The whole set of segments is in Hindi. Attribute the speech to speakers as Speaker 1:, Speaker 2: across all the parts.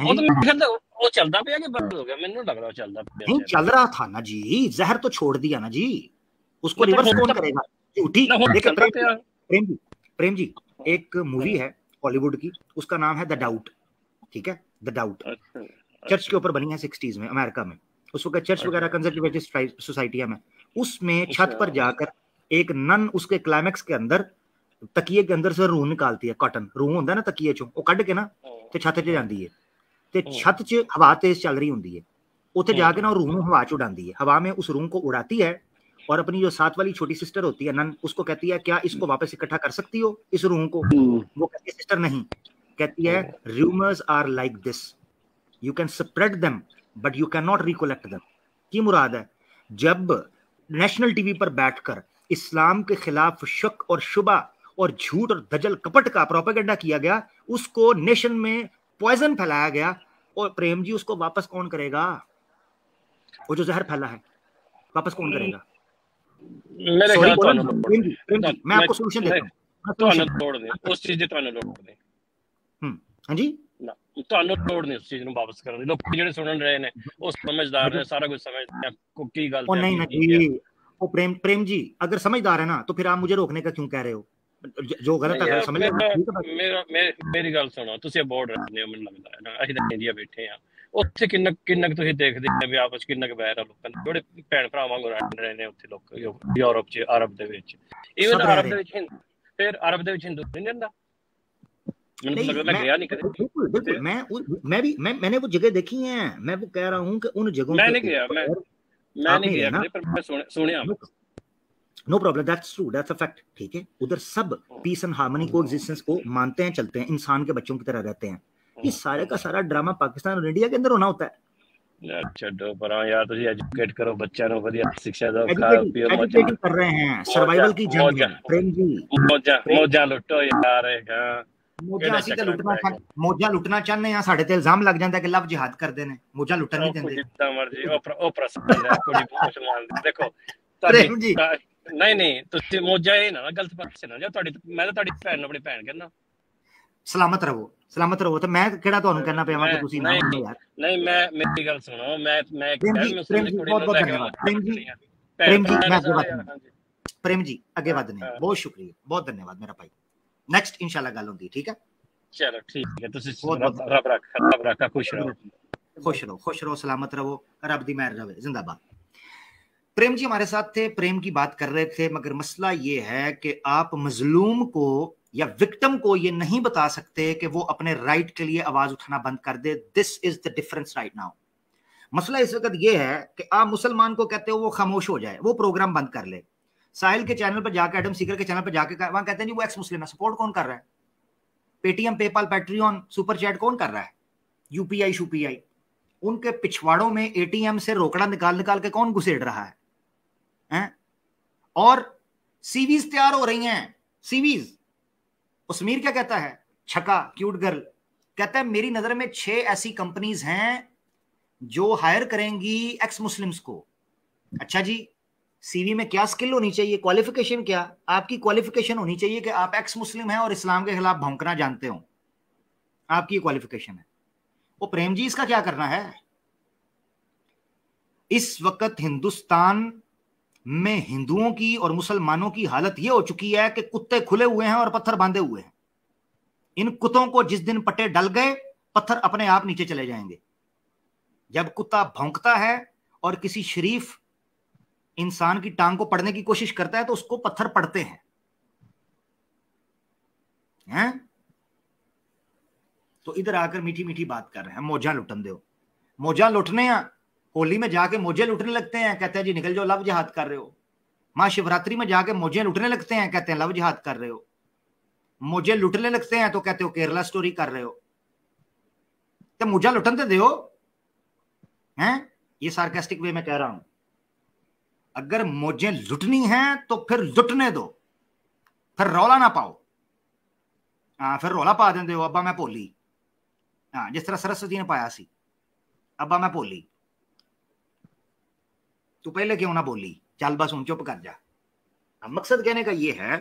Speaker 1: वो तो मेरे ख्याल वो चलता पिया कि बंद हो गया, मैंने लग रहा चलता पिया।
Speaker 2: नहीं चल रहा था ना जी, जहर तो छोड़ दिया ना जी, उसको रिवर्स कौन करेगा? झूठी। देखिए प्रेम जी एक मूवी है हॉलीवुड की, उसका नाम है द डाउट, ठीक है, द डाउट। चर्च के ऊपर बनी है 60s में अमेरिका में, उस वक्त चर्च वगैरह कंजर्वेटिव सोसाइटियां में। उसमें छत पर जाकर एक नन उसके क्लाइमैक्स के अंदर तकिए के अंदर से रूह निकालती है, कॉटन रूह होता है ना तकिए चो, वो कढ़ के ना ते छत च जाती है, ते छत च हवा तेज चल रही होती है, उत्थे जाके ना रूह हवा च उड़ाती है, हवा में उस रूह को उड़ाती है और अपनी जो साथ वाली छोटी सिस्टर होती है नन, उसको कहती है क्या इसको वापस इकट्ठा कर सकती हो इस रूह को? वो कहती है सिस्टर नहीं, कहती है rumours are like this, you can spread them but you can not recollect them. की मुराद है जब नेशनल टीवी पर बैठकर इस्लाम के खिलाफ शक और शुबा और झूठ और दजल कपट का प्रोपेगेंडा किया गया, उसको नेशन में पॉइजन फैलाया गया, और प्रेम जी उसको वापस कौन करेगा? वो जो जहर फैला है वापस कौन करेगा?
Speaker 1: मेरे ख्याल
Speaker 2: प्रेम जी मैं आपको सॉल्यूशन देता हूं,
Speaker 1: ਤੁਹਾਨੂੰ ਲੋੜ ਨਹੀਂ ਉਸ ਚੀਜ਼ ਦੀ, ਤੁਹਾਨੂੰ ਲੋੜ ਨਹੀਂ।
Speaker 2: ਹਾਂਜੀ
Speaker 1: ਨਾ ਤੁਹਾਨੂੰ ਲੋੜ ਨਹੀਂ ਉਸ ਚੀਜ਼ ਨੂੰ ਵਾਪਸ ਕਰਨ ਦੀ। ਲੋਕ ਜਿਹੜੇ ਸੁਣਨ ਰਹੇ ਨੇ ਉਹ ਸਮਝਦਾਰ ਨੇ, ਸਾਰਾ ਕੁਝ समझते हैं को की गलत है।
Speaker 2: नहीं नहीं वो प्रेम जी अगर समझदार है ना तो फिर आप मुझे रोकने का क्यों कह रहे हो? जो गलत है समझ
Speaker 1: मेरी गल सुनो, ਤੁਸੀਂ ਅਬੋਰਡ ਰਹਿੰਦੇ ਹੋ, ਮੈਨੂੰ ਲੱਗਦਾ ਹੈ ਨਾ, ਅਸੀਂ ਤਾਂ ਇੰਡੀਆ ਬੈਠੇ ਆ, ਉੱਥੇ ਕਿੰਨਾ ਤੁਸੀਂ ਦੇਖਦੇ ਆ ਵੀ ਆਪਸ ਕਿੰਨਾ ਕੁ ਵੈਰ ਆ ਲੋਕਾਂ ਦੇ, ਜਿਹੜੇ ਭੈਣ ਭਰਾ ਵਾਂਗੂ ਰਹਿ ਰਹੇ ਨੇ ਉੱਥੇ ਲੋਕ ਯੂਰਪ ਚ, ਅਰਬ ਦੇ ਵਿੱਚ, ਇਵਨ ਅਰਬ ਦੇ ਵਿੱਚ ਫਿਰ ਅਰਬ ਦੇ ਵਿੱਚ ਹਿੰਦੂ ਨਹੀਂ ਰਹਿੰਦਾ।
Speaker 2: बिल्कुल मैंने वो जगह देखी है, मैं वो कह रहा हूँ कि उन जगहों
Speaker 1: मैं नहीं गया, मैं नहीं गया पर मैं सुनिया।
Speaker 2: No problem, that's true, that's a fact, ठीक है। उधर सब peace and harmony coexistence को मानते हैं, चलते हैं, इंसान के बच्चों की तरह रहते हैं। ये सारे का सारा ड्रामा पाकिस्तान और इंडिया के अंदर होना होता है।
Speaker 1: छड्डो पर यार, तुझे एजुकेट करो बच्चों को, बढ़िया शिक्षा दो,
Speaker 2: खाओ पियो, मौजा कर रहे हैं, सर्वाइवल की जंग है प्रेम जी,
Speaker 1: मौजा लुटो यार,
Speaker 2: ਮੋਜਾ ਅਸੀਂ ਤਾਂ ਲੁੱਟਣਾ ਚਾਹੁੰਦੇ ਆ, ਸਾਡੇ ਤੇ ਇਲਜ਼ਾਮ ਲੱਗ ਜਾਂਦਾ ਕਿ ਲਵ ਜਿਹਾਦ ਕਰਦੇ ਨੇ, ਮੋਜਾ ਲੁੱਟਣ ਨਹੀਂ ਦਿੰਦੇ।
Speaker 1: ਜਿੱਦਾਂ ਮਰਜ਼ੀ ਉਹ ਪ੍ਰਸੰਨ ਹੈ, ਕੁੜੀ ਮੁਸਲਮਾਨ ਦੀ ਦੇਖੋ ਨਹੀਂ ਤੁਸੀਂ ਮੋਜਾ ਇਹ ਨਾ ਗਲਤ ਪਾਸੇ ਨਾ ਜਾ, ਤੁਹਾਡੀ ਮੈਂ ਤਾਂ ਤੁਹਾਡੀ ਭੈਣ ਨੂੰ ਆਪਣੀ ਭੈਣ ਕਹਿੰਦਾ।
Speaker 2: ਸਲਾਮਤ ਰਹੋ ਤੇ ਮੈਂ ਕਿਹੜਾ ਤੁਹਾਨੂੰ ਕਹਿਣਾ ਪਿਆ ਕਿ ਤੁਸੀਂ ਨਾ ਮੰਨੋ ਯਾਰ।
Speaker 1: ਨਹੀਂ ਮੈਂ ਮੇਰੀ ਗੱਲ ਸੁਣੋ, ਮੈਂ
Speaker 2: प्रेम जी अगे बढ़ने, बहुत शुक्रिया, बहुत धन्यवाद मेरा भाई। नेक्स्ट इंशाल्लाह गल होंगी, ठीक है,
Speaker 1: चलो ठीक है, रब रखा, खुश
Speaker 2: रहो, सलामत रहो, रब दी मेहर रहे, जिंदाबाद। प्रेम जी हमारे साथ थे, प्रेम की बात कर रहे थे, मगर मसला ये है कि आप मजलूम को या विक्टिम को ये नहीं बता सकते कि वो अपने राइट के लिए आवाज उठाना बंद कर दे। This is the difference right now. मसला इस वक्त ये है कि आप मुसलमान को कहते हो वो खामोश हो जाए, वो प्रोग्राम बंद कर ले। साहिल के चैनल पर जाकर, एडम सीकर के चैनल पर जाकर वहां कहते हैं जी वो एक्स मुस्लिम है, सपोर्ट कौन कर रहा है? Paytm, PayPal, Patreon, super chat कौन कर रहा है? यूपीआई शुपीआई, उनके पिछवाड़ों में एटीएम से रोकड़ा निकाल के कौन घुसेड़ रहा है? और सीवीज तैयार हो रही हैं, सीवीज। उस्मीर क्या कहता है, छका क्यूट गर्ल कहता है मेरी नजर में 6 ऐसी कंपनीज हैं जो हायर करेंगी एक्स मुस्लिम्स को। अच्छा जी, सीवी में क्या स्किल होनी चाहिए, क्वालिफिकेशन क्या? आपकी क्वालिफिकेशन होनी चाहिए कि आप एक्स मुस्लिम हैं और इस्लाम के खिलाफ भौंकना जानते हो, आपकी क्वालिफिकेशन है। वो प्रेम जी इसका क्या करना है? इस वक्त हिंदुस्तान में हिंदुओं की और मुसलमानों की हालत यह हो चुकी है कि कुत्ते खुले हुए हैं और पत्थर बांधे हुए हैं। इन कुत्तों को जिस दिन पट्टे डल गए, पत्थर अपने आप नीचे चले जाएंगे। जब कुत्ता भौंकता है और किसी शरीफ इंसान की टांग को पड़ने की कोशिश करता है तो उसको पत्थर पड़ते हैं? तो इधर आकर मीठी मीठी बात कर रहे हैं, मौजा लुटन दो, मौजा लुटने होली में जाके मौजे लुटने लगते हैं, कहते हैं जी निकल जाओ लव जिहाद कर रहे हो। महाशिवरात्रि में जाके मौजे लुटने लगते हैं, कहते हैं लव जिहाद कर रहे हो। मौजे लुटने लगते हैं तो कहते हो केरला स्टोरी कर रहे हो। तो मौजा लुटन तो दो हैं, ये सार्कास्टिक वे में कह रहा हूं। अगर मौजें लुटनी हैं तो फिर लुटने दो, फिर रौला ना पाओ। फिर रौला पा देंगे हो अब्बा मैं भोली, जिस तरह सरस्वती ने पाया सी, अब्बा मैं भोली, तू पहले क्यों ना बोली, चल बस उन चुप कर जा। मकसद कहने का ये है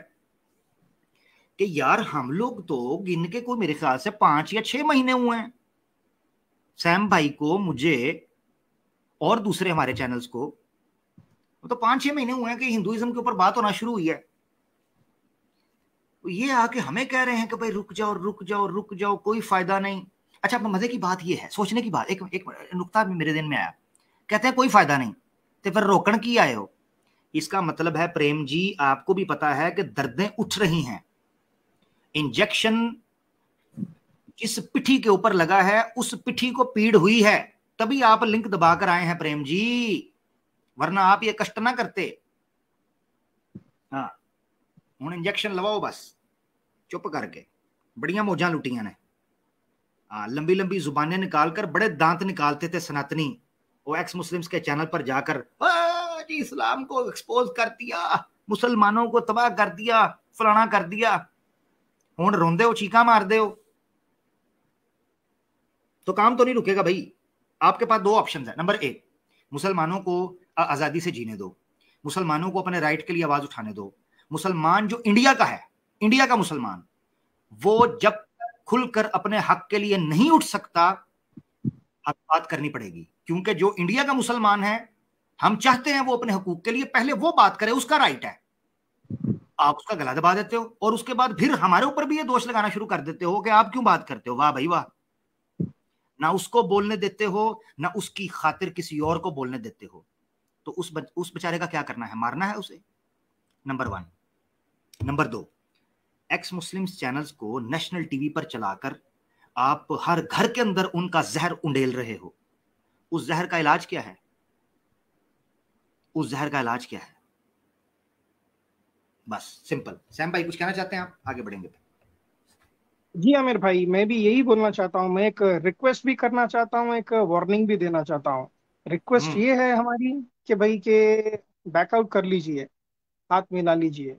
Speaker 2: कि यार हम लोग तो गिन के कोई मेरे ख्याल से 5 या 6 महीने हुए हैं, सैम भाई को, मुझे और दूसरे हमारे चैनल्स को, तो 5-6 महीने हुए हैं कि हिंदुइज्म के ऊपर बात होना शुरू हुई है, तो ये आके हमें कह रहे हैं कि भाई रुक जाओ रुक जाओ रुक जाओ, कोई फायदा नहीं। अच्छा, अब मजे की बात ये है, सोचने की बात, एक नुक्ता भी मेरे दिन में आया, कहते हैं कोई फायदा नहीं, तो फिर रोकण की आए हो। इसका मतलब है प्रेम जी, आपको भी पता है कि दर्दें उठ रही हैं, इंजेक्शन जिस पिठी के ऊपर लगा है उस पिठी को पीड़ हुई है, तभी आप लिंक दबाकर आए हैं प्रेम जी, वरना आप ये कष्ट ना करते। हाँ, हुण इंजेक्शन लवाओ बस चुप करके, बड़ियां मौजां लुटियां ने। लंबी लंबी जुबानें निकालकर बड़े दांत निकालते थे सनातनी, वो एक्स मुस्लिम्स के चैनल पर जाकर जी इस्लाम को एक्सपोज कर दिया, मुसलमानों को तबाह कर दिया, फलाना कर दिया। हुण रोंदे हो, चीका मारदे हो, तो काम तो नहीं रुकेगा भाई। आपके पास 2 ऑप्शन है। नंबर 1, मुसलमानों को आजादी से जीने दो, मुसलमानों को अपने राइट के लिए आवाज उठाने दो। मुसलमान जो इंडिया का है, इंडिया का मुसलमान, वो जब खुलकर अपने हक के लिए नहीं उठ सकता, हक बात करनी पड़ेगी, क्योंकि जो इंडिया का मुसलमान है, हम चाहते हैं वो अपने हकूक के लिए पहले वो बात करे, उसका राइट है। आप उसका गला दबा देते हो और उसके बाद फिर हमारे ऊपर भी ये दोष लगाना शुरू कर देते हो कि आप क्यों बात करते हो। वाह भाई वाह, ना उसको बोलने देते हो, ना उसकी खातिर किसी और को बोलने देते हो। तो उस बेचारे का क्या करना है, मारना है उसे, number 1। Number 2, x Muslims channels को नेशनल टीवी पर चलाकर आप हर घर के अंदर उनका जहर उंडेल रहे हो। उस जहर का इलाज क्या है, उस जहर का इलाज क्या है? बस सिंपल। सैम भाई कुछ कहना चाहते हैं आप, आगे बढ़ेंगे।
Speaker 3: जी आमिर भाई, मैं भी यही बोलना चाहता हूँ। मैं एक रिक्वेस्ट भी करना चाहता हूँ, एक वार्निंग भी देना चाहता हूँ। रिक्वेस्ट ये है हमारी कि भाई के बैकआउट कर लीजिए, हाथ मिला लीजिए,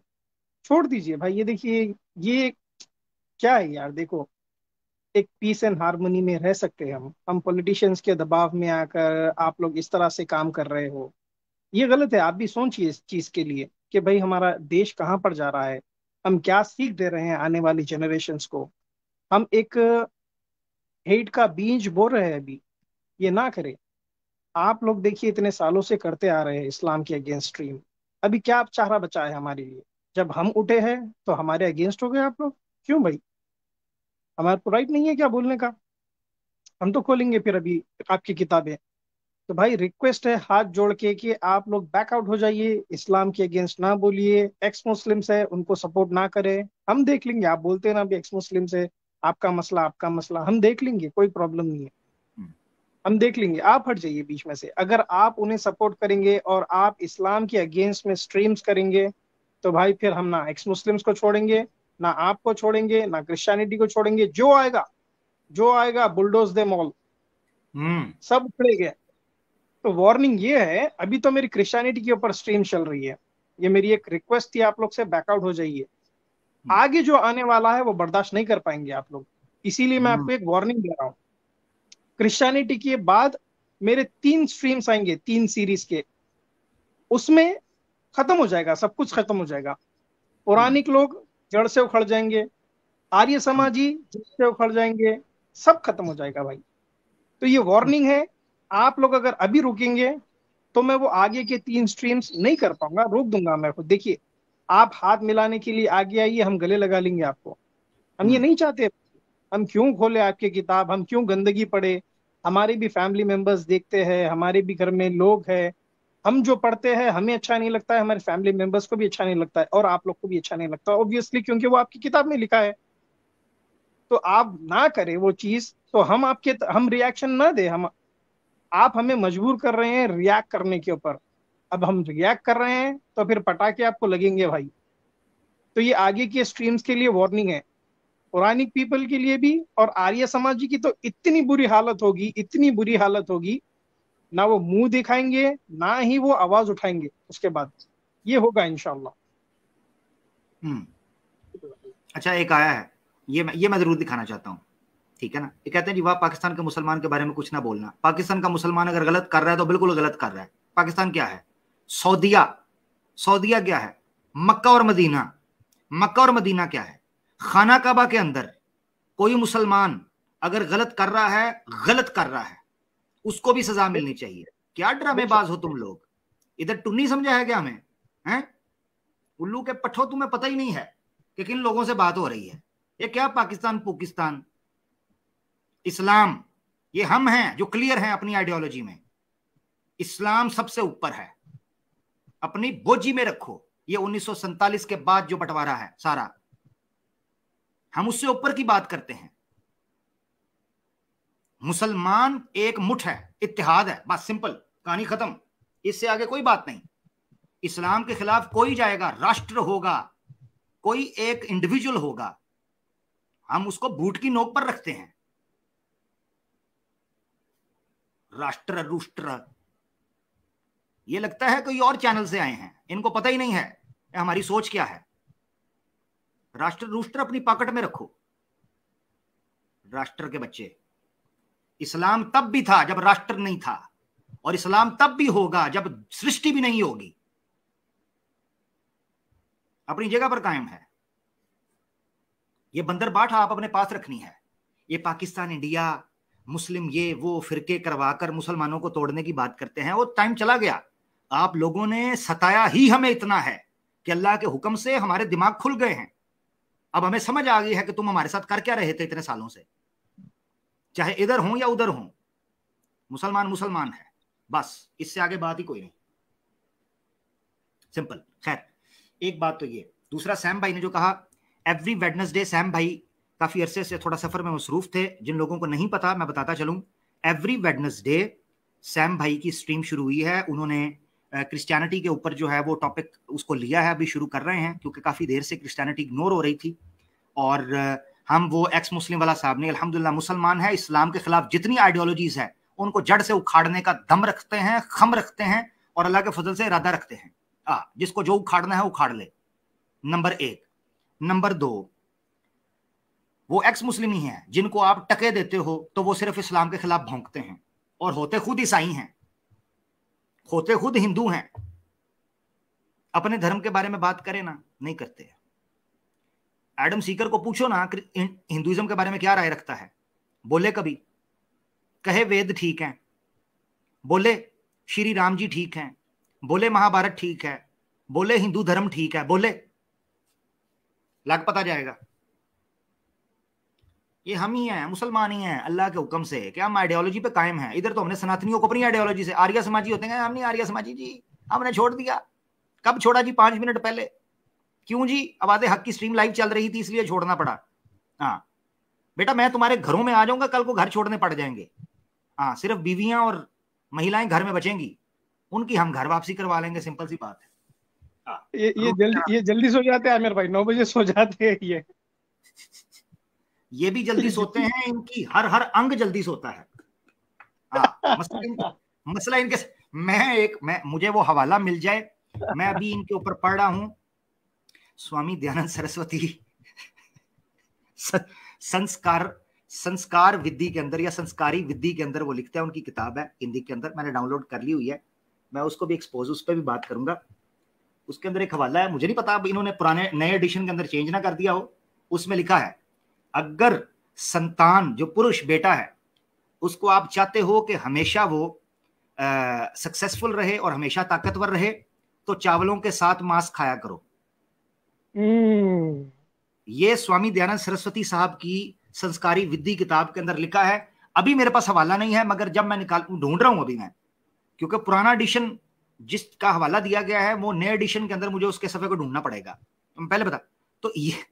Speaker 3: छोड़ दीजिए भाई। ये देखिए, ये क्या है यार, देखो, एक पीस एंड हार्मनी में रह सकते हैं हम पॉलिटिशियंस के दबाव में आकर आप लोग इस तरह से काम कर रहे हो, ये गलत है। आप भी सोचिए इस चीज के लिए कि भाई हमारा देश कहाँ पर जा रहा है, हम क्या सीख दे रहे हैं आने वाली जनरेशन्स को। हम एक हेट का बीज बो रहे हैं अभी, ये ना करें। आप लोग देखिए, इतने सालों से करते आ रहे हैं इस्लाम के अगेंस्ट स्ट्रीम, अभी क्या चारा बचा है हमारे लिए? जब हम उठे हैं तो हमारे अगेंस्ट हो गए आप लोग, क्यों भाई? हमारा तो राइट नहीं है क्या बोलने का? हम तो खोलेंगे फिर अभी आपकी किताबें। तो भाई रिक्वेस्ट है हाथ जोड़ के कि आप लोग बैकआउट हो जाइए, इस्लाम के अगेंस्ट ना बोलिए। एक्स मुस्लिम्स है उनको सपोर्ट ना करें, हम देख लेंगे। आप बोलते हैं ना भी एक्स मुस्लिम्स है, आपका मसला आपका मसला, हम देख लेंगे, कोई प्रॉब्लम नहीं है, हम देख लेंगे। आप हट जाइए बीच में से। अगर आप उन्हें सपोर्ट करेंगे और आप इस्लाम के अगेंस्ट में स्ट्रीम्स करेंगे, तो भाई फिर हम ना एक्स मुस्लिम्स को छोड़ेंगे, ना आपको छोड़ेंगे, ना क्रिश्चियनिटी को छोड़ेंगे। जो आएगा बुलडोज दे मॉल, सब उखड़े गए। तो वार्निंग ये है, अभी तो मेरी क्रिश्चियनिटी के ऊपर स्ट्रीम चल रही है, ये मेरी एक रिक्वेस्ट थी आप लोग से, बैकआउट हो जाइए। आगे जो आने वाला है वो बर्दाश्त नहीं कर पाएंगे आप लोग, इसीलिए मैं आपको एक वार्निंग दे रहा हूँ। क्रिश्चियनिटी के बाद मेरे 3 स्ट्रीम्स आएंगे, 3 सीरीज के, उसमें खत्म हो जाएगा, सब कुछ खत्म हो जाएगा। पौराणिक लोग जड़ से उखड़ जाएंगे, आर्य समाजी जड़ से उखड़ जाएंगे, सब खत्म हो जाएगा भाई। तो ये वार्निंग है। आप लोग अगर अभी रुकेंगे तो मैं वो आगे के 3 स्ट्रीम्स नहीं कर पाऊंगा, रोक दूंगा मैं खुद। देखिए, आप हाथ मिलाने के लिए आगे आइए, हम गले लगा लेंगे आपको। हम ये नहीं चाहते। हम क्यों खोले आपकी किताब, हम क्यों गंदगी पड़े? हमारे भी फैमिली मेंबर्स देखते हैं, हमारे भी घर में लोग हैं, हम जो पढ़ते हैं हमें अच्छा नहीं लगता है, हमारे फैमिली मेंबर्स को भी अच्छा नहीं लगता है, और आप लोग को भी अच्छा नहीं लगता ऑब्वियसली, क्योंकि वो आपकी किताब में लिखा है। तो आप ना करें वो चीज, तो हम रिएक्शन ना दे। आप हमें मजबूर कर रहे हैं रिएक्ट करने के ऊपर। अब हम रिएक्ट कर रहे हैं तो फिर पटाखे आपको लगेंगे भाई। तो ये आगे के स्ट्रीम्स के लिए वार्निंग है, पौराणिक पीपल के लिए भी, और आर्य समाजी की तो इतनी बुरी हालत होगी, इतनी बुरी हालत होगी, ना वो मुंह दिखाएंगे ना ही वो आवाज उठाएंगे उसके बाद। ये होगा इंशाल्लाह।
Speaker 2: अच्छा, एक आया है, ये मैं जरूर दिखाना चाहता हूँ, ठीक है ना। ये कहते हैं जी वाह, पाकिस्तान के मुसलमान के बारे में कुछ ना बोलना। पाकिस्तान का मुसलमान अगर गलत कर रहा है तो बिल्कुल गलत कर रहा है। पाकिस्तान क्या है? सऊदिया क्या है? मक्का और मदीना क्या है? खाना काबा के अंदर कोई मुसलमान अगर गलत कर रहा है, गलत कर रहा है, उसको भी सजा मिलनी चाहिए। क्या ड्रामेबाज हो तुम लोग, इधर टुन्नी समझा है क्या हमें? हैं उल्लू के पट्ठो, तुम्हें पता ही नहीं है कि किन लोगों से बात हो रही है। ये क्या पाकिस्तान पाकिस्तान, इस्लाम, ये हम हैं जो क्लियर हैं अपनी आइडियोलॉजी में। इस्लाम सबसे ऊपर है, अपनी बोझी में रखो। ये 1947 के बाद जो बंटवारा है सारा, हम उससे ऊपर की बात करते हैं। मुसलमान एक मुठ है, इत्तेहाद है, बस सिंपल, कहानी खत्म। इससे आगे कोई बात नहीं। इस्लाम के खिलाफ कोई जाएगा, राष्ट्र होगा, कोई एक इंडिविजुअल होगा, हम उसको बूट की नोक पर रखते हैं। राष्ट्र रुष्ट्र, ये लगता है कोई और चैनल से आए हैं, इनको पता ही नहीं है हमारी सोच क्या है। राष्ट्र रुष्ट्र अपनी पॉकेट में रखो, राष्ट्र के बच्चे। इस्लाम तब भी था जब राष्ट्र नहीं था, और इस्लाम तब भी होगा जब सृष्टि भी नहीं होगी। अपनी जगह पर कायम है। ये बंदरबाट आप अपने पास रखनी है। ये पाकिस्तान इंडिया मुस्लिम ये वो फिरके करवाकर मुसलमानों को तोड़ने की बात करते हैं, वो टाइम चला गया। आप लोगों ने सताया ही हमें इतना है कि अल्लाह के हुक्म से हमारे दिमाग खुल गए हैं। अब हमें समझ आ गई है कि तुम हमारे साथ कर क्या रहे थे इतने सालों से। चाहे इधर हो या उधर हो, मुसलमान मुसलमान है, बस, इससे आगे बात ही कोई नहीं, सिंपल। खैर, एक बात तो ये। दूसरा, सैम भाई ने जो कहा एवरी वेडनेसडे, सैम भाई काफी अरसे से थोड़ा सफर में मसरूफ थे। जिन लोगों को नहीं पता मैं बताता चलूं, एवरी वेडनेसडे सैम भाई की स्ट्रीम शुरू हुई है। उन्होंने क्रिश्चियनिटी के ऊपर जो है वो टॉपिक उसको लिया है, अभी शुरू कर रहे हैं, क्योंकि काफी देर से क्रिश्चियनिटी इग्नोर हो रही थी। और हम वो एक्स मुस्लिम वाला साहब नहीं, अल्हम्दुलिल्लाह मुसलमान है, इस्लाम के खिलाफ जितनी आइडियोलॉजीज है उनको जड़ से उखाड़ने का दम रखते हैं, खम रखते हैं, और अल्लाह के फजल से इरादा रखते हैं। जिसको जो उखाड़ना है उखाड़ ले, नंबर 1। नंबर 2, वो एक्स मुस्लिम ही हैं जिनको आप टके देते हो तो वो सिर्फ इस्लाम के खिलाफ भौंकते हैं, और होते खुद ईसाई हैं, होते खुद हिंदू हैं। अपने धर्म के बारे में बात करें ना, नहीं करते। एडम सीकर को पूछो ना हिंदुइज्म के बारे में क्या राय रखता है, बोले कभी? कहे वेद ठीक हैं, बोले श्री राम जी ठीक हैं, बोले महाभारत ठीक है, बोले हिंदू धर्म ठीक है, बोले लग पता जाएगा। ये हम ही हैं, मुसलमान ही हैं अल्लाह के हुक्म से, क्या हम आइडियोलॉजी पे कायम हैं। इधर तो हमने सनातनियों को अपनी आइडियोलॉजी से, आर्य समाजी होते हैं, हम नहीं आर्य समाजी जी, हमने छोड़ दिया। कब छोड़ा जी? 5 मिनट पहले। क्यों जी? आवाज़े हक की स्ट्रीम लाइव चल रही थी इसलिए छोड़ना पड़ा। हाँ बेटा, मैं तुम्हारे घरों में आ जाऊंगा, कल को घर छोड़ने पड़ जाएंगे। हाँ, सिर्फ बीवियां और महिलाएं घर में बचेंगी, उनकी हम घर वापसी करवा लेंगे, सिंपल सी बात है।
Speaker 3: ये जल्दी सो जाते हैं आमिर भाई, 9 बजे सो जाते हैं।
Speaker 2: ये भी जल्दी सोते हैं, इनकी हर अंग जल्दी सोता है। हाँ, मसला इनके, मुझे वो हवाला मिल जाए, मैं अभी इनके ऊपर पढ़ रहा हूं। स्वामी दयानंद सरस्वती संस्कार विधि के अंदर या संस्कारी विधि के अंदर वो लिखते हैं, उनकी किताब है हिंदी के अंदर, मैंने डाउनलोड कर ली हुई है, मैं उसको भी एक्सपोज, उस पर भी बात करूंगा। उसके अंदर एक हवाला है, मुझे नहीं पता अब इन्होंने पुराने नए एडिशन के अंदर चेंज ना कर दिया हो। उसमें लिखा है, अगर संतान जो पुरुष बेटा है उसको आप चाहते हो कि हमेशा वो सक्सेसफुल रहे और हमेशा ताकतवर रहे, तो चावलों के साथ मांस खाया करो। ये स्वामी दयानंद सरस्वती साहब की संस्कारी विधि किताब के अंदर लिखा है। अभी मेरे पास हवाला नहीं है, मगर जब मैं ढूंढ रहा हूं अभी मैं, क्योंकि पुराना एडिशन जिसका हवाला दिया गया है वो नए एडिशन के अंदर मुझे उसके सफे को ढूंढना पड़ेगा, तो पहले बता। तो ये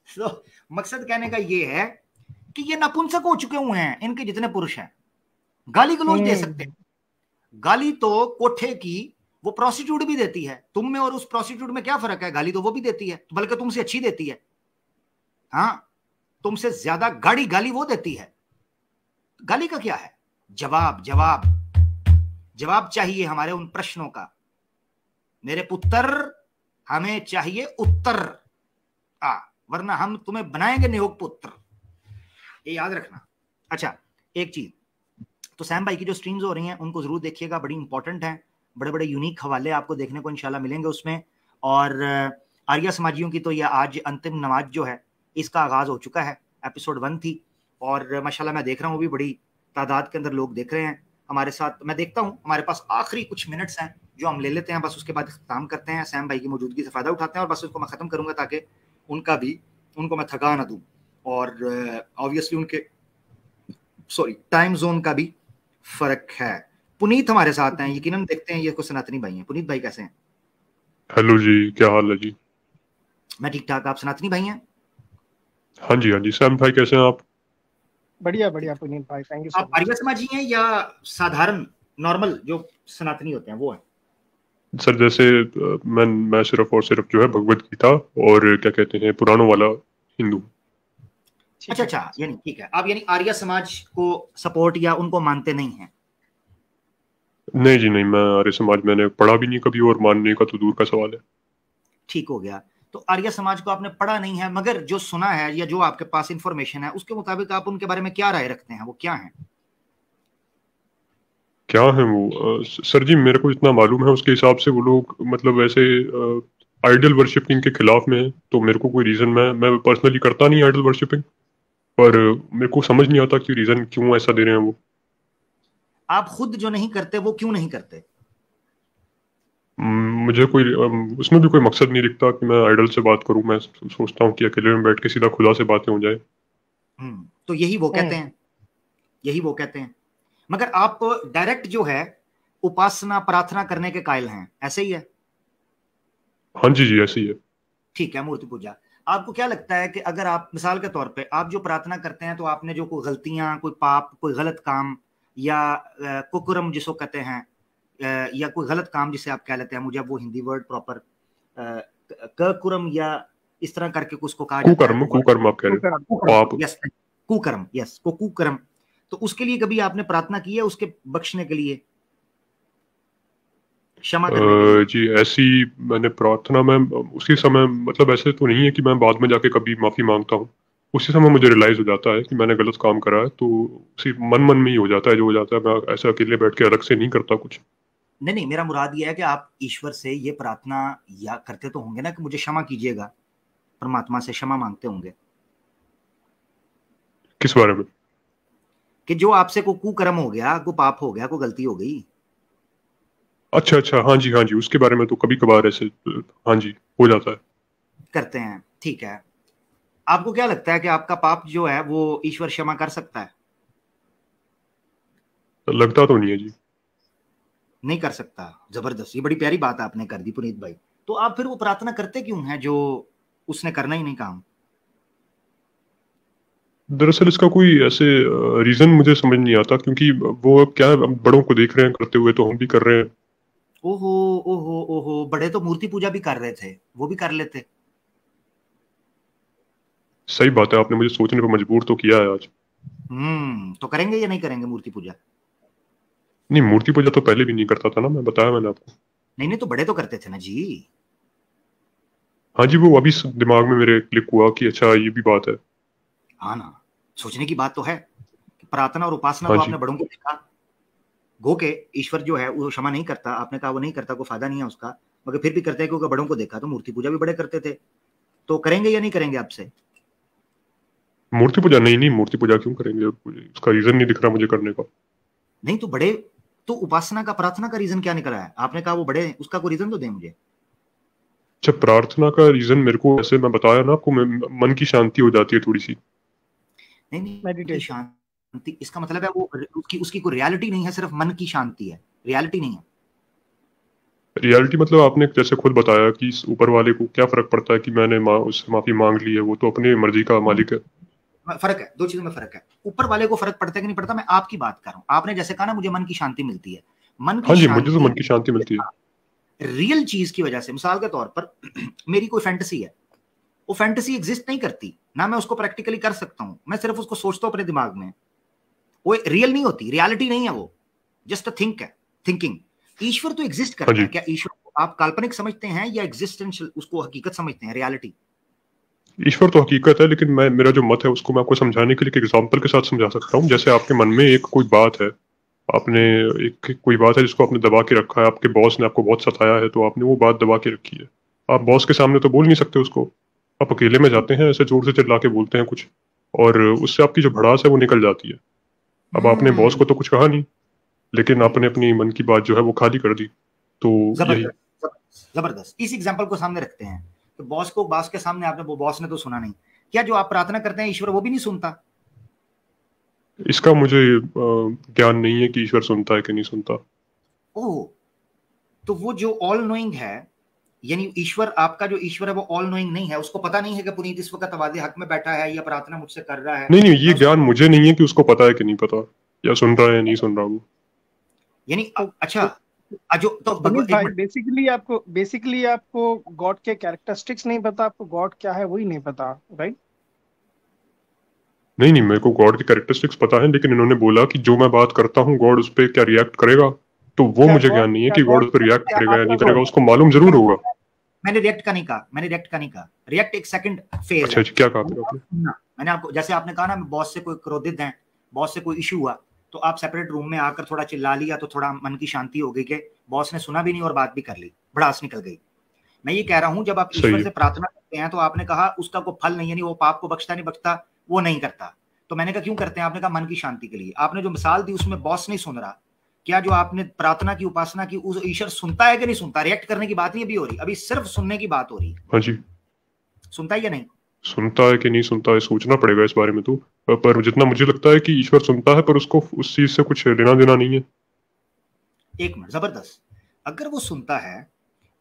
Speaker 2: तो मकसद कहने का ये है कि ये नपुंसक हो चुके हुए हैं, इनके जितने पुरुष हैं गाली गलौज दे सकते हैं। गाली तो कोठे की वो प्रोस्टिट्यूट भी देती है, तुम में और उस प्रोस्टिट्यूट में क्या फर्क है? गाली तो वो भी देती है, बल्कि तुमसे अच्छी देती है। हाँ, तुमसे ज्यादा गाड़ी गाली वो देती है। गाली का क्या है? जवाब जवाब जवाब चाहिए हमारे उन प्रश्नों का। मेरे पुत्र, हमें चाहिए उत्तर, वरना हम तुम्हें बनाएंगे नियोग पुत्र, ये याद रखना। अच्छा, एक चीज तो सैम भाई की जो स्ट्रीम्स हो रही हैं उनको जरूर देखिएगा, बड़ी इंपॉर्टेंट हैं, बड़े बड़े यूनिक हवाले आपको देखने को इंशाल्लाह मिलेंगे उसमें। और आर्य समाजियों की तो यह आज अंतिम नमाज जो है इसका आगाज हो चुका है, एपिसोड 1 थी और माशाल्लाह मैं देख रहा हूँ, भी बड़ी तादाद के अंदर लोग देख रहे हैं हमारे साथ। मैं देखता हूँ हमारे पास आखिरी कुछ मिनट्स हैं जो हम ले लेते हैं, बस उसके बाद खत्म करते हैं। सैम भाई की मौजूदगी से फ़ायदा उठाते हैं और बस उसको मैं ख़त्म करूँगा ताकि उनको मैं थका ना दूँ, और ऑब्वियसली उनके टाइम जोन का भी फ़र्क है। पुनीत हमारे साथ हैं, यकीनन देखते हैं ये कुछ सनातनी भाई हैं। पुनीत भाई कैसे हैं?
Speaker 4: हेलो जी, क्या हाल है जी?
Speaker 2: मैं ठीक ठाक, आप सनातनी भाई हैं?
Speaker 4: हाँ जी। सैम भाई कैसे हैं आप?
Speaker 3: बढ़िया बढ़िया पुनीत भाई, थैंक यू सो
Speaker 2: आप आर्य समाजी हैं या साधारण नॉर्मल जो सनातनी होते हैं वो है?
Speaker 4: सर जैसे मैं सिर्फ और सिर्फ जो है भगवत गीता और क्या कहते हैं पुराणों वाला हिंदू।
Speaker 2: अच्छा, यानी ठीक है, आप यानी आर्य समाज को सपोर्ट या उनको मानते नहीं हैं?
Speaker 4: नहीं जी नहीं, मैं आर्य समाज मैंने पढ़ा भी नहीं कभी, और मानने का तो दूर का सवाल है।
Speaker 2: ठीक हो गया, तो आर्य समाज को आपने पढ़ा नहीं है, मगर जो सुना है या जो आपके पास इंफॉर्मेशन है उसके मुताबिक आप उनके बारे में क्या राय रखते हैं? वो क्या है?
Speaker 4: क्या है वो? सर जी मेरे को इतना मालूम है उसके हिसाब से वो लोग मतलब ऐसे आइडल वर्शिपिंग के खिलाफ में है। तो मेरे को कोई रीजन, मैं पर्सनली करता नहीं आइडल वर्शिपिंग, पर मेरे को समझ नहीं आता कि रीजन क्यों ऐसा दे रहे हैं वो।
Speaker 2: आप खुद जो नहीं करते वो क्यों नहीं करते?
Speaker 4: मुझे कोई उसमें भी कोई मकसद नहीं दिखता कि मैं आइडल से बात करूं। मैं सोचता हूँ कि अकेले में बैठ के सीधा खुदा से बातें हो जाए।
Speaker 2: तो यही वो कहते हैं, मगर आप डायरेक्ट जो है उपासना प्रार्थना करने के कायल हैं, ऐसे ही है?
Speaker 4: हाँ जी ऐसे ही है।
Speaker 2: ठीक है, मूर्ति पूजा। आपको क्या लगता है कि अगर आप मिसाल के तौर पे आप जो प्रार्थना करते हैं तो आपने जो कोई गलतियां, कोई पाप, कोई गलत काम या कुकर्म जिसको कहते हैं, या कोई गलत काम जिसे आप कह लेते हैं, मुझे अब वो हिंदी वर्ड प्रॉपर कुकर्म या इस तरह करके उसको कहा जाता है।
Speaker 4: कुकर्म आप कह रहे हो? आप
Speaker 2: यस, कुकर्म, यस, कुकर्म। तो उसके लिए कभी आपने प्रार्थना की है उसके बख्शने के लिए, क्षमा करने के लिए?
Speaker 4: जी ऐसी मैंने प्रार्थना में उसी समय, मतलब ऐसे तो नहीं है कि मैं बाद में जाके कभी माफी मांगता हूँ। उसी समय मुझे रियलाइज हो जाता है कि मैंने गलत काम करा है, तो उसी मन में ही हो जाता है जो हो जाता है। मैं ऐसे अकेले बैठ के अलग से नहीं करता कुछ।
Speaker 2: नहीं, मेरा मुराद ये है कि आप ईश्वर से ये प्रार्थना या करते तो होंगे ना कि मुझे क्षमा कीजिएगा, परमात्मा से क्षमा मांगते होंगे।
Speaker 4: किस बारे में?
Speaker 2: कि जो आपसे कोई कुकर्म हो गया, कोई पाप हो गया, कोई गलती हो गई।
Speaker 4: अच्छा, हाँ जी, उसके बारे में तो कभी कभार ऐसे हाँ जी हो जाता है,
Speaker 2: करते हैं। ठीक है, आपको क्या लगता है कि आपका पाप जो है वो ईश्वर क्षमा कर सकता है?
Speaker 4: लगता तो नहीं है जी।
Speaker 2: नहीं कर सकता। जबरदस्त, ये बड़ी प्यारी बात आपने कर दी पुनीत भाई। तो आप फिर वो प्रार्थना करते क्यों हैं जो उसने करना ही नहीं काम?
Speaker 4: दरअसल इसका कोई ऐसे रीजन मुझे समझ नहीं आता, क्योंकि वो क्या है, बड़ों को देख रहे हैं करते हुए तो हम भी कर रहे हैं।
Speaker 2: ओहो ओहो ओहो, बड़े तो मूर्ति पूजा भी कर रहे थे, वो भी कर लेते।
Speaker 4: सही बात है, आपने मुझे सोचने पर मजबूर तो किया है आज।
Speaker 2: तो करेंगे या नहीं करेंगे मूर्ति पूजा?
Speaker 4: नहीं, मूर्ति पूजा तो पहले भी नहीं करता था ना, मैं बताया मैंने आपको।
Speaker 2: नहीं, तो बड़े तो करते थे ना जी।
Speaker 4: हाँ जी, वो अभी दिमाग में मेरे क्लिक हुआ कि अच्छा ये भी बात है।
Speaker 2: हाँ ना, सोचने की बात तो है कि प्रार्थना और उपासना
Speaker 4: हाँ
Speaker 2: तो
Speaker 4: जी।
Speaker 2: आपने बड़ों को देखा, गो के ईश्वर जो है वो क्षमा नहीं करता, आपने कहा वो नहीं करता, कोई फायदा नहीं है उसका, मगर फिर भी करते हैं क्योंकि बड़ों को देखा। तो मूर्ति पूजा भी बड़े करते थे, तो करेंगे या नहीं करेंगे आपसे?
Speaker 4: मूर्ति पूजा नहीं, मूर्ति पूजा क्यों करेंगे? उसका रीजन नहीं दिख रहा मुझे करने का।
Speaker 2: नहीं तो बड़े, तो उपासना का प्रार्थना का रीजन क्या निकला है? आपने कहा वो बड़े, उसका कोई रीजन तो दे मुझे।
Speaker 4: अच्छा, प्रार्थना का रीजन मेरे को ऐसे मैं बताया ना आपको, मन की शांति हो जाती है थोड़ी सी।
Speaker 2: नहीं,
Speaker 3: मेडिटेशन।
Speaker 2: शांति, इसका मतलब है वो उसकी कोई रियलिटी नहीं है, सिर्फ मन की शांति है, रियलिटी नहीं है।
Speaker 4: रियलिटी मतलब आपने जैसे खुद बताया कि इस ऊपर वाले को क्या फर्क पड़ता है कि मैंने उससे माफी मांग ली है, वो तो अपनी मर्जी का मालिक है।
Speaker 2: फर्क है, दो चीजों में फर्क है। ऊपर वाले को फर्क पड़ता है कि नहीं पड़ता, मैं आपकी बात कर रहा हूँ। आपने जैसे कहा ना मुझे मन की शांति मिलती है, मन की
Speaker 4: हाँ जी,
Speaker 2: शांति,
Speaker 4: मुझे तो मन की शांति मिलती है
Speaker 2: रियल चीज की वजह से। मिसाल के तौर पर मेरी कोई फैंटेसी है, वो फैंटेसी एग्जिस्ट नहीं करती ना, मैं उसको प्रैक्टिकली कर सकता हूं, मैं सिर्फ उसको सोचता हूं अपने दिमाग में, वो रियल नहीं होती, रियलिटी नहीं है, वो जस्ट थिंक है, थिंकिंग। ईश्वर तो एग्जिस्ट करता है। क्या ईश्वर को आप काल्पनिक समझते हैं या एग्जिस्टेंशियल, उसको हकीकत समझते हैं, रियलिटी?
Speaker 4: ईश्वर तो हकीकत है, लेकिन मेरा जो मत है उसको मैं आपको समझाने के लिए एक एग्जांपल के साथ समझा सकता हूँ। जैसे आपके मन में एक कोई बात है, आपने कोई बात है जिसको आपने दबा के रखा है, आपके बॉस ने आपको बहुत सताया है, तो आपने वो बात दबा के रखी है। आप बॉस के सामने तो बोल नहीं सकते उसको, आप अकेले में जाते हैं, ऐसे जोर से चिल्ला के बोलते हैं कुछ, और उससे आपकी जो भड़ास है वो निकल जाती है। अब आपने बॉस को तो कुछ कहा नहीं, लेकिन आपने अपनी मन की बात जो है वो खाली कर दी। तो यही
Speaker 2: जबरदस्त। इस एग्जांपल को सामने रखते हैं तो बॉस के सामने आपने, वो बॉस ने तो सुना नहीं, क्या जो आप प्रार्थना करते हैं ईश्वर वो भी नहीं सुनता?
Speaker 4: इसका मुझे ज्ञान नहीं है कि ईश्वर सुनता है कि नहीं सुनता।
Speaker 2: ओह, तो वो जो ऑल नोइंग है, यानी ईश्वर, आपका जो ईश्वर है वो ऑल नोइंग नहीं है, उसको पता नहीं है कि पुनीत इस वक्त वादे हक में बैठा है या प्रार्थना मुझसे कर रहा है?
Speaker 4: नहीं, ये ज्ञान मुझे नहीं है कि उसको पता है कि नहीं पता, या सुन रहा है या नहीं सुन रहा वो।
Speaker 2: यानी अच्छा, जो तो
Speaker 3: भाई बेसिकली आपको गॉड के कैरेक्टरिस्टिक्स नहीं पता, आपको गॉड क्या है वही नहीं पता, राइट?
Speaker 4: नहीं, मेरे को गॉड के कैरेक्टरिस्टिक्स पता है, लेकिन इन्होंने बोला कि जो मैं बात करता हूँ गॉड उस पर क्या रिएक्ट करेगा, तो वो मुझे ज्ञान नहीं है कि गॉड उस पर रिएक्ट करेगा या नहीं करेगा, उसको मालूम जरूर होगा।
Speaker 2: मैंने रिएक्ट का नहीं कहा, रिएक्ट एक सेकंड फेज।
Speaker 4: अच्छा, क्या कहा आपने?
Speaker 2: मैंने आपको, जैसे आपने कहा ना, बॉस से कोई क्रोधित है, बॉस से कोई इशू हुआ, तो आप सेपरेट रूम में आकर थोड़ा चिल्ला लिया तो थोड़ा मन की शांति हो गई कि बॉस ने सुना भी नहीं और बात भी कर ली, भड़ास निकल गई। मैं ये कह रहा हूं, जब आप ईश्वर से प्रार्थना करते हैं तो आपने कहा उसका कोई फल नहीं, यानी वो पाप को बख्शता नहीं बख्शता, वो नहीं करता। तो मैंने कहा क्यों करते हैं? आपने कहा मन की शांति के लिए। आपने जो मिसाल दी उसमें बॉस नहीं सुन रहा, क्या जो आपने प्रार्थना की, उपासना की, उस ईश्वर सुनता है कि नहीं सुनता? रिएक्ट करने की बात नहीं अभी हो रही, अभी सिर्फ सुनने की बात हो रही है।
Speaker 4: हाँ जी,
Speaker 2: सुनता है या नहीं?
Speaker 4: सुनता है कि नहीं सुनता है, सोचना पड़ेगा इस बारे में तो, पर जितना मुझे लगता है कि ईश्वर सुनता है, पर उसको उस चीज से कुछ लेना देना नहीं है।
Speaker 2: एक मिनट, जबरदस्त। अगर वो सुनता है,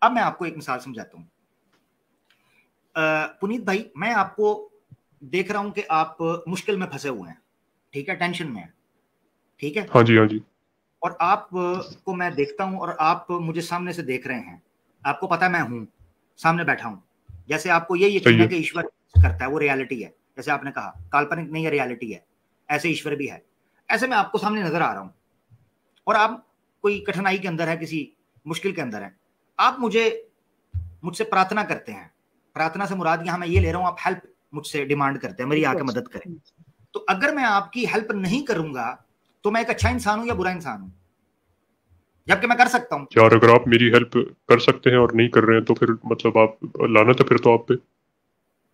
Speaker 2: अब मैं आपको एक मिसाल समझाता हूं। पुनीत भाई, मैं आपको देख रहा हूं कि आप मुश्किल में फंसे हुए हैं, ठीक है, टेंशन में है, ठीक है?
Speaker 4: हाँ जी, हाँ जी।
Speaker 2: और आप को मैं देखता हूं और आप मुझे सामने से देख रहे हैं, आपको पता है मैं हूं, सामने बैठा हूं, जैसे आपको ये यकीन है कि ईश्वर करता है, वो रियलिटी है, जैसे आपने कहा काल्पनिक नहीं है, रियलिटी है, ऐसे ईश्वर भी है। ऐसे मैं आपको सामने नजर आ रहा हूं और आप कोई कठिनाई के अंदर है, किसी मुश्किल के अंदर है, आप मुझसे प्रार्थना करते हैं। प्रार्थना से मुराद यहां मैं ये ले रहा हूं, आप हेल्प मुझसे डिमांड करते हैं, मेरी आके मदद करें। तो अगर मैं आपकी हेल्प नहीं करूंगा तो मैं एक अच्छा इंसान हूं या बुरा इंसान हूं? जबकि मैं कर सकता हूं
Speaker 4: यार, अगर आप मेरी हेल्प कर सकते हैं और नहीं कर रहे हैं तो फिर मतलब आप लानत है फिर तो आप पे।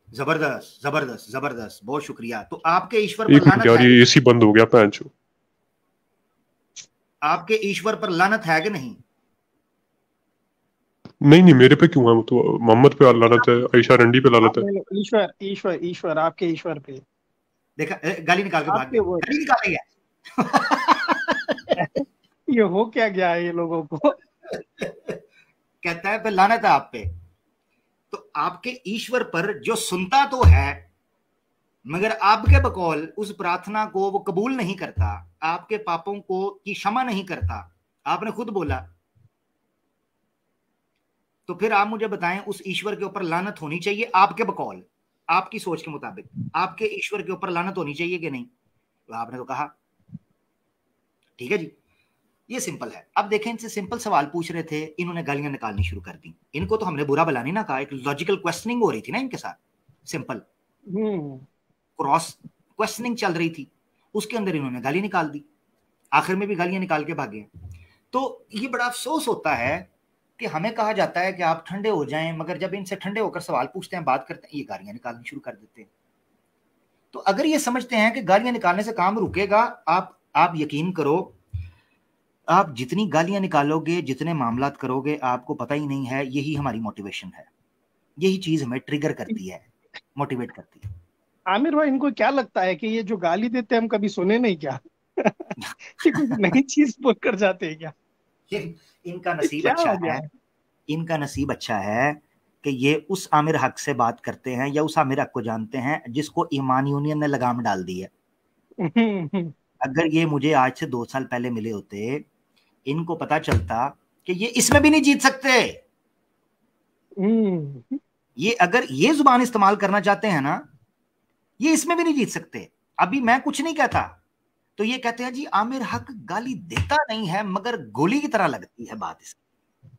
Speaker 2: जबरदस्त जबरदस्त जबरदस्त, बहुत शुक्रिया। तो आपके ईश्वर पर लानत
Speaker 4: यार, ये एसी बंद हो गया पैंचो।
Speaker 2: आपके ईश्वर पर लानत है कि नहीं?
Speaker 4: नहीं, मेरे पे क्यों है? तो मोहम्मद पे लानत है, आयशा रंडी पे लानत है।
Speaker 3: ईश्वर ईश्वर ईश्वर आपके ईश्वर पे।
Speaker 2: देखा, गाली निकाल के भाग गया, गाली निकाल गया।
Speaker 3: ये हो क्या गया है ये लोगों को?
Speaker 2: कहता है लानत है आप पे। तो आपके ईश्वर पर जो सुनता तो है, मगर आपके बकौल उस प्रार्थना को वो कबूल नहीं करता, आपके पापों को की क्षमा नहीं करता, आपने खुद बोला। तो फिर आप मुझे बताएं, उस ईश्वर के ऊपर लानत होनी चाहिए आपके बकौल, आपकी सोच के मुताबिक आपके ईश्वर के ऊपर लानत होनी चाहिए कि नहीं? तो आपने तो कहा ठीक है जी, ये सिंपल है। अब देखें, इनसे सिंपल सवाल पूछ रहे थे, इन्होंने गालियां निकालनी शुरू कर दी। इनको तो हमने बुरा भला नहीं ना कहा, एक लॉजिकल क्वेश्चनिंग हो रही थी ना इनके साथ, सिंपल क्रॉस क्वेश्चनिंग चल रही थी, उसके अंदर इन्होंने गाली निकाल दी, आखिर में भी गालियां निकाल के भागे। तो ये बड़ा अफसोस होता है कि हमें कहा जाता है कि आप ठंडे हो जाएं, मगर जब इनसे ठंडे होकर सवाल पूछते हैं, बात करते हैं, ये गालियां निकालनी शुरू कर देते हैं। तो अगर ये समझते हैं कि गालियां निकालने से काम रुकेगा, आप यकीन करो, आप जितनी गालियां निकालोगे, जितने मामलात करोगे, आपको पता ही नहीं है, यही हमारी मोटिवेशन है, यही चीज हमें ट्रिगर करती है, मोटिवेट करती है।
Speaker 3: आमिर भाई, इनको क्या लगता है कि ये जो गाली देते हैं हम कभी सुने नहीं क्या? कि कुछ नई चीज बोल कर जाते हैं क्या?
Speaker 2: इनका नसीब अच्छा है, इनका नसीब अच्छा है कि ये उस आमिर हक से बात करते हैं या उस आमिर हक को जानते हैं जिसको ईमान यूनियन ने लगाम डाल दी है। अगर ये मुझे आज से 2 साल पहले मिले होते, इनको पता चलता कि ये इसमें भी नहीं जीत सकते। ये अगर ये जुबान इस्तेमाल करना चाहते हैं ना, ये इसमें भी नहीं जीत सकते। अभी मैं कुछ नहीं कहता तो ये कहते हैं जी आमिर हक गाली देता नहीं है मगर गोली की तरह लगती है बात इसकी,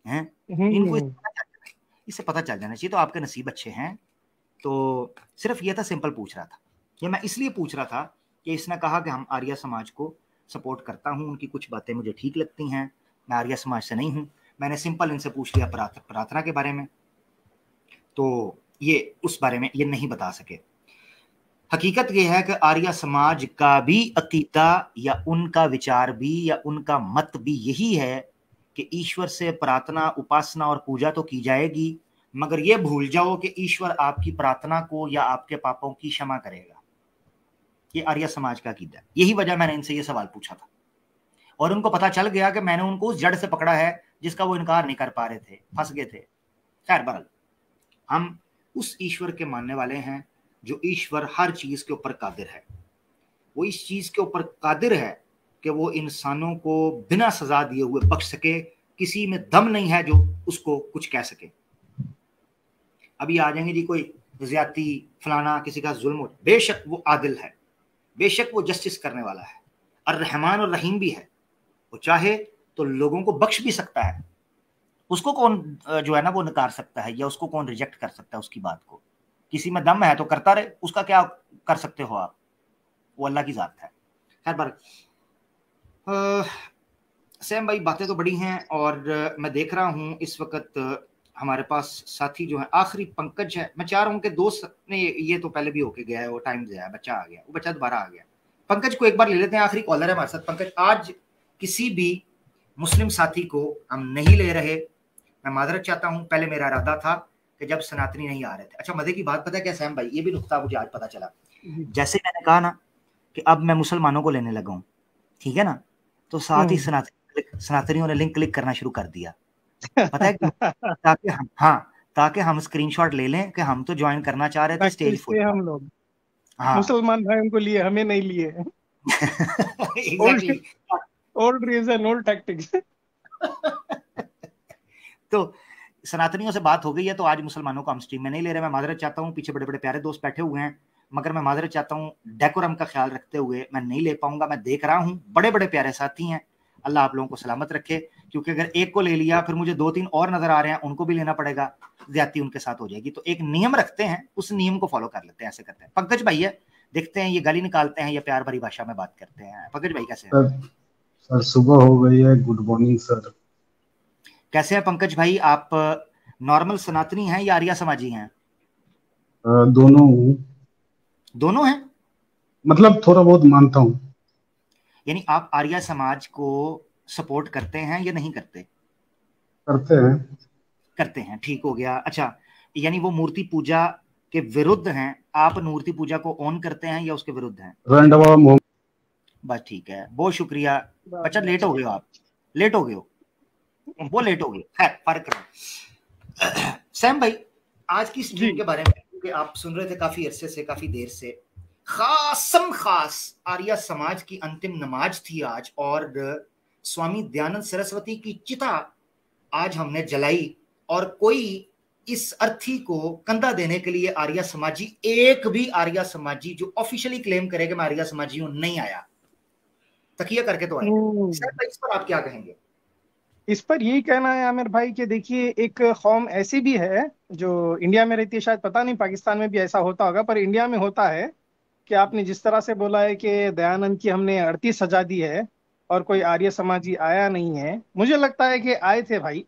Speaker 2: हैं? इनको इससे पता चल जाना चाहिए। तो आपके नसीब अच्छे हैं। तो सिर्फ ये था, सिंपल पूछ रहा था, ये मैं इसलिए पूछ रहा था कि इसने कहा कि हम आर्य समाज को सपोर्ट करता हूं, उनकी कुछ बातें मुझे ठीक लगती हैं, मैं आर्य समाज से नहीं हूं। मैंने सिंपल इनसे पूछ लिया प्रार्थना के बारे में, तो ये उस बारे में ये नहीं बता सके। हकीकत यह है कि आर्य समाज का भी अकीदा या उनका विचार भी या उनका मत भी यही है कि ईश्वर से प्रार्थना, उपासना और पूजा तो की जाएगी, मगर यह भूल जाओ कि ईश्वर आपकी प्रार्थना को या आपके पापों की क्षमा करेगा। ये आर्य समाज का अकीदा है। यही वजह मैंने इनसे ये सवाल पूछा था और उनको पता चल गया कि मैंने उनको उस जड़ से पकड़ा है जिसका वो इनकार नहीं कर पा रहे थे, फंस गए थे। खैर बहरहाल, हम उस ईश्वर के मानने वाले हैं जो ईश्वर हर चीज के ऊपर कादिर है। वो इस चीज के ऊपर कादिर है कि वो इंसानों को बिना सजा दिए हुए बख्श सके। किसी में दम नहीं है जो उसको कुछ कह सके। अभी आ जाएंगे जी कोई ज्यादती फलाना, किसी का जुल्म हो, बेशक वो आदिल है, बेशक वो जस्टिस करने वाला है, और रहमान और रहीम भी है। वो चाहे तो लोगों को बख्श भी सकता है। उसको कौन जो है ना वो नकार सकता है या उसको कौन रिजेक्ट कर सकता है उसकी बात को। किसी में दम है तो करता रहे, उसका क्या कर सकते हो आप, वो अल्लाह की जात है। खैर बार सैम भाई, बातें तो बड़ी हैं और मैं देख रहा हूं इस वक्त हमारे पास साथी जो है आखिरी पंकज है। मैं चाह रहा हूं कि दोस्त ने ये तो पहले भी होके गया है, वो टाइम गया है, बच्चा आ गया, वो बच्चा दोबारा आ गया। पंकज को एक बार ले लेते हैं, आखिरी कॉलर है हमारे साथ। पंकज, आज किसी भी मुस्लिम साथी को हम नहीं ले रहे। मैं माजरत चाहता हूं, पहले मेरा इरादा था कि जब सनातनी नहीं आ रहे थे। अच्छा, मजे की बात पता है क्या सैम भाई, ये भी नुकता मुझे आज पता चला। जैसे मैंने कहा ना कि अब मैं मुसलमानों को लेने लगा हूं, ठीक है ना, तो साथ ही सनातनियों ने लिंक क्लिक करना शुरू कर दिया। पता है ताकि हम स्क्रीनशॉट ले लें कि हम तो ज्वाइन करना चाह रहे थे स्टेज फुल।
Speaker 3: हम लोग मुसलमान भाइयों को लिए, हमें नहीं लिए।
Speaker 2: Exactly,
Speaker 3: old reason, old tactics.
Speaker 2: तो सनातनियों से बात हो गई है, तो आज मुसलमानों को हम स्ट्रीम में नहीं ले रहे। मैं माजरत चाहता हूँ, पीछे बड़े बड़े प्यारे दोस्त बैठे हुए हैं, मगर मैं माजरत चाहता हूँ, डेकोरम का ख्याल रखते हुए मैं नहीं ले पाऊंगा। मैं देख रहा हूँ बड़े बड़े प्यारे साथी हैं, अल्लाह आप लोगों को सलामत रखे, क्योंकि अगर एक को ले लिया फिर मुझे 2-3 और नजर आ रहे हैं, उनको भी लेना पड़ेगा, ज्यादती उनके साथ हो जाएगी। तो एक नियम रखते हैं, उस नियम को फॉलो कर लेते हैं, ऐसे करते हैं। पंकज भाई है, देखते हैं ये गाली निकालते हैं या प्यार भरी भाषा में बात करते हैं। पंकज भाई कैसे हैं?
Speaker 5: सर सुबह हो गई है, गुड मॉर्निंग सर।
Speaker 2: कैसे हैं पंकज भाई? आप नॉर्मल सनातनी हैं या आर्या समाजी हैं? दोनों हैं, मतलब
Speaker 5: थोड़ा बहुत मानता हूँ।
Speaker 2: यानी आप आर्या समाज को सपोर्ट करते हैं या नहीं करते? करते हैं, ठीक हो गया। अच्छा, यानी वो मूर्ति पूजा के विरुद्ध हैं, आप मूर्ति पूजा को ऑन करते हैं या उसके विरुद्ध हैं? बस ठीक है, बहुत शुक्रिया। अच्छा, लेट हो गए हो आप, लेट हो गए हो, वो लेट हो गए। खैर फर्क नहीं। सैम भाई, आज की स्ट्रीम के बारे में, क्योंकि आप सुन रहे थे काफी अरसे से, काफी देर से, खास आर्य समाज की अंतिम नमाज थी आज, और स्वामी दयानंद सरस्वती की चिता आज हमने जलाई, और कोई इस अर्थी को कंधा देने के लिए आर्य समाजी, एक भी आर्य समाजी जो ऑफिशियली क्लेम करेगा मैं आर्य समाजी हूं, नहीं आया। तकिया करके तो आए। इस पर आप क्या कहेंगे?
Speaker 3: इस पर यही कहना है आमिर भाई कि देखिए, एक कौम ऐसी भी है जो इंडिया में रहती है, शायद पता नहीं पाकिस्तान में भी ऐसा होता होगा, पर इंडिया में होता है कि आपने जिस तरह से बोला है कि दयानंद की हमने आरती सजा दी है और कोई आर्य समाजी आया नहीं है, मुझे लगता है कि आए थे भाई।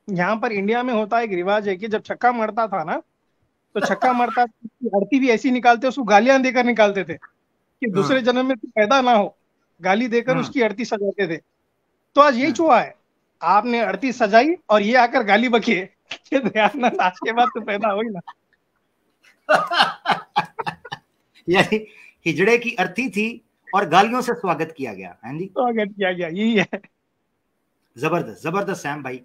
Speaker 3: यहाँ पर इंडिया में होता एक रिवाज है कि जब छक्का मरता था ना, तो छक्का मरता आरती भी ऐसी निकालते, उसको गालियां देकर निकालते थे कि दूसरे जन्म में तू पैदा ना हो, गाली देकर उसकी आरती सजाते थे। तो आज यही हुआ है, आपने आरती सजाई और ये आकर गाली बकी कि दयानंद आज के बाद तो पैदा हो ही ना।
Speaker 2: यानी हिजड़े की अर्थी थी और गालियों से स्वागत किया गया। हाँ जी,
Speaker 3: स्वागत किया गया, यही है।
Speaker 2: जबरदस्त जबरदस्त सैम भाई,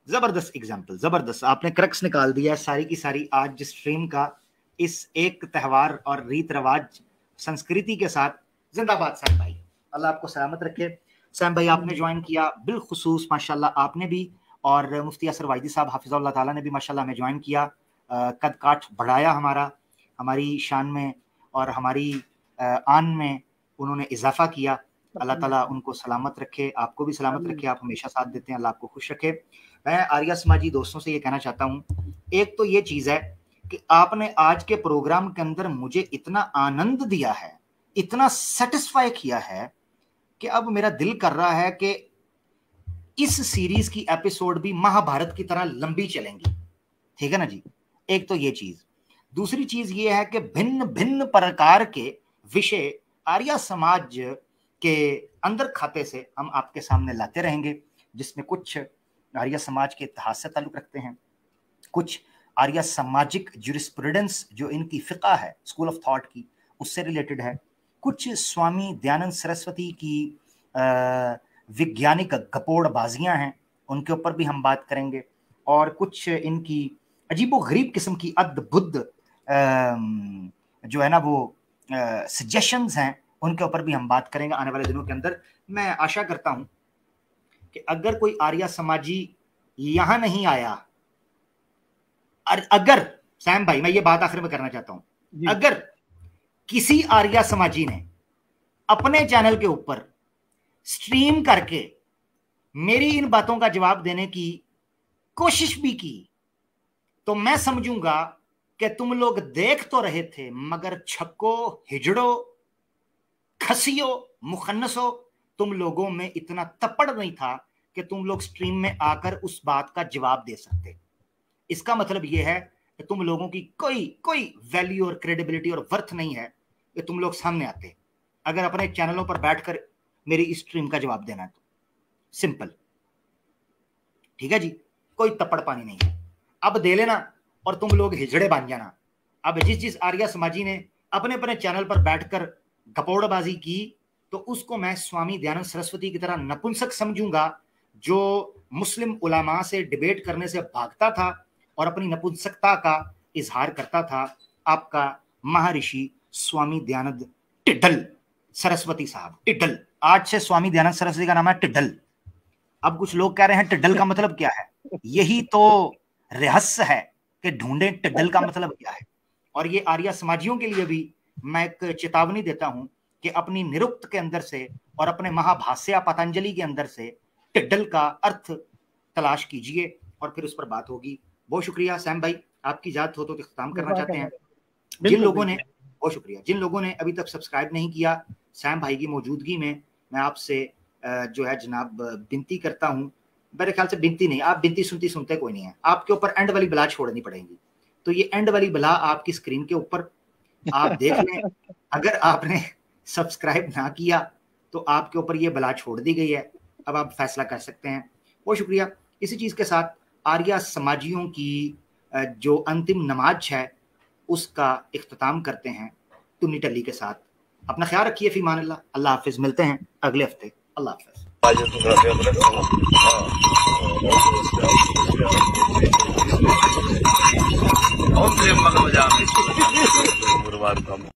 Speaker 2: जबरदस्त एग्जाम्पल, जबरदस्त। आपने क्रक्स निकाल दिया सारी की सारी आज स्ट्रीम का, इस एक त्यौहार और रीत रिवाज संस्कृति के साथ। जिंदाबाद सैम भाई, अल्लाह आपको सलामत रखे। सैम भाई, आपने ज्वाइन किया बिलखुसूस, माशाल्लाह आपने भी, और मुफ्ती असर वाइदी साहब हाफिज़ुल्लाह ताला ने भी माशाल्लाह हमें ज्वाइन किया। कद काठ बढ़ाया हमारी शान में और हमारी आन में उन्होंने इजाफा किया। अल्लाह ताला उनको सलामत रखे, आपको भी सलामत रखे, आप हमेशा साथ देते हैं, अल्लाह आपको खुश रखे। मैं आर्य समाजी दोस्तों से ये कहना चाहता हूँ, एक तो ये चीज़ है कि आपने आज के प्रोग्राम के अंदर मुझे इतना आनंद दिया है, इतना सेटिस्फाई किया है कि अब मेरा दिल कर रहा है कि इस सीरीज की एपिसोड भी महाभारत की तरह लंबी चलेंगी। ठीक है ना जी? एक तो ये चीज। दूसरी चीज ये है कि भिन्न भिन्न प्रकार के विषय आर्य समाज के अंदर खाते से हम आपके सामने लाते रहेंगे, जिसमें कुछ आर्य समाज के इतिहास से ताल्लुक रखते हैं, कुछ आर्य सामाजिक ज्यूरिस्प्रूडेंस जो इनकी फिक़ा है, स्कूल ऑफ थॉट की, उससे रिलेटेड है, कुछ स्वामी दयानंद सरस्वती की वैज्ञानिक गपोड़बाजियां हैं, उनके ऊपर भी हम बात करेंगे, और कुछ इनकी अजीबोगरीब किस्म की अद्भुत जो है ना वो सजेशंस हैं, उनके ऊपर भी हम बात करेंगे आने वाले दिनों के अंदर। मैं आशा करता हूं कि अगर कोई आर्य समाजी यहां नहीं आया, अगर सैम भाई मैं ये बात आखिर में करना चाहता हूं, अगर किसी आर्य समाजी ने अपने चैनल के ऊपर स्ट्रीम करके मेरी इन बातों का जवाब देने की कोशिश भी की, तो मैं समझूंगा कि तुम लोग देख तो रहे थे, मगर छक्को, हिजड़ो, खसियो, मुखन्नसो, तुम लोगों में इतना तपड़ नहीं था कि तुम लोग स्ट्रीम में आकर उस बात का जवाब दे सकते। इसका मतलब यह है कि तुम लोगों की कोई वैल्यू और क्रेडिबिलिटी और वर्थ नहीं है कि तुम लोग सामने आते अगर अपने चैनलों पर बैठकर मेरी स्ट्रीम का जवाब देना है तो। सिंपल, ठीक है जी, कोई तपड़ पानी नहीं है। अब दे लेना और तुम लोग हिजड़े बन जाना। अब जिस आर्य समाजी ने अपने अपने चैनल पर बैठकर गपोड़बाजी की, तो उसको मैं स्वामी दयानंद सरस्वती की तरह नपुंसक समझूंगा, जो मुस्लिम उलामा से डिबेट करने से भागता था और अपनी नपुंसकता का इजहार करता था। आपका महर्षि स्वामी दयानंद टिड्डल सरस्वती साहब, टिड्डल, आज से स्वामी दयानंद सरस्वती का नाम है टिड्डल। अब कुछ लोग कह रहे हैं टिड्डल का मतलब क्या है? यही तो रहस्य है कि ढूंढे टिड्डल का मतलब क्या है। और ये आर्य समाजियों के लिए भी मैं एक चेतावनी देता हूं कि अपनी निरुक्त के अंदर से और अपने महाभाष्य पतंजलि के अंदर से टिड्डल का अर्थ तलाश कीजिए और फिर उस पर बात होगी। बहुत शुक्रिया सैम भाई, आपकी इजाजत हो तो इख्तिताम करना चाहते हैं। जिन लोगों ने, बहुत शुक्रिया, जिन लोगों ने अभी तक सब्सक्राइब नहीं किया, सैम भाई की मौजूदगी में मैं आपसे जो है जनाब विनती करता हूं, मेरे ख्याल से विनती नहीं, आप विनती सुनते कोई नहीं है, आपके ऊपर एंड वाली बला छोड़नी पड़ेगी। तो ये एंड वाली बला आपकी स्क्रीन के ऊपर आप देख लें। अगर आपने सब्सक्राइब ना किया तो आपके ऊपर ये बला छोड़ दी गई है, अब आप फैसला कर सकते हैं। बहुत शुक्रिया। इसी चीज के साथ आर्य समाजियों की जो अंतिम नमाज है उसका इख्तिताम करते हैं टुन्नी टल्ली के साथ। अपना ख्याल रखिए, फी मान अल्लाह, अल्लाह हाफिज। मिलते हैं अगले हफ्ते, अल्लाह हाफिज।
Speaker 6: मुर्बाद